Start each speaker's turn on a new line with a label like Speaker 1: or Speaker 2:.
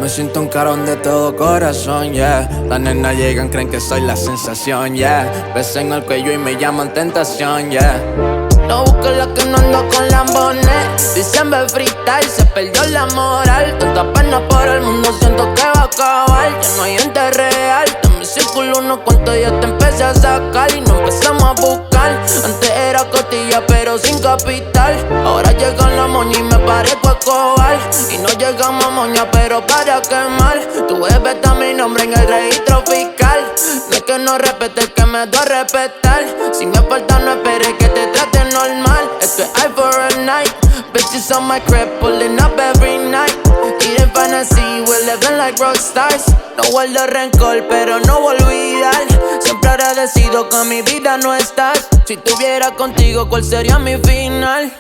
Speaker 1: Me siento un carón de todo corazón, yeah. Las nenas llegan, creen que soy la sensación, yeah. Beso en el cuello y me llaman tentación, yeah. No busques la que no ando con lambones. Diciembre freestyle, se perdió la moral. Tanta pena por el mundo, siento que va a acabar. Ya no hay gente real. De mi círculo unos cuantos ya te empecé a sacar. Y no empezamos a buscar. Antes era costilla pero sin capital. Ahora llegan la moña y me parezco a Escobar. Y no llegamos a moña pero para quemar. Tu bebé está mi nombre en el registro fiscal. No es que no respete, es que me doy a respetar. Si me falta no esperes que te trate normal. Esto es eye for a night. Bitches on my crib, pulling up every night. Eating fantasy, we're living like rockstars. No guardo rencor, pero no voy a olvidar. Siempre agradecido que mi vida no estás. Si estuviera contigo, ¿cuál sería mi final?